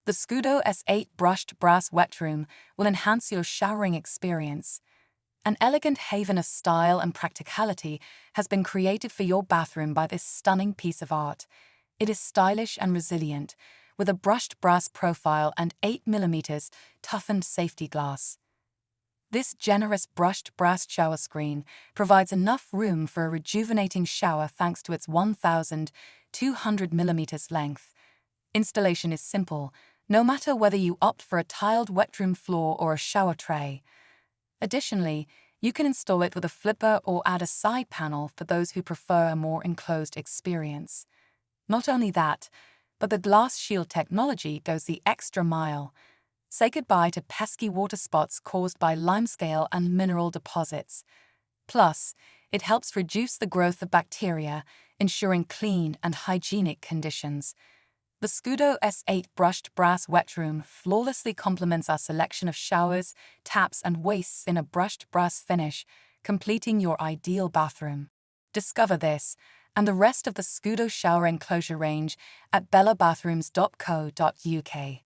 The Scudo S8 brushed brass Wetroom will enhance your showering experience. An elegant haven of style and practicality has been created for your bathroom by this stunning piece of art. It is stylish and resilient, with a brushed brass profile and 8mm toughened safety glass. This generous brushed brass shower screen provides enough room for a rejuvenating shower thanks to its 1,200mm length. Installation is simple, no matter whether you opt for a tiled wet room floor or a shower tray. Additionally, you can install it with a flipper or add a side panel for those who prefer a more enclosed experience. Not only that, but the glass shield technology goes the extra mile. Say goodbye to pesky water spots caused by limescale and mineral deposits. Plus, it helps reduce the growth of bacteria, ensuring clean and hygienic conditions. The Scudo S8 brushed brass Wetroom flawlessly complements our selection of showers, taps, and wastes in a brushed brass finish, completing your ideal bathroom. Discover this and the rest of the Scudo shower enclosure range at bellabathrooms.co.uk.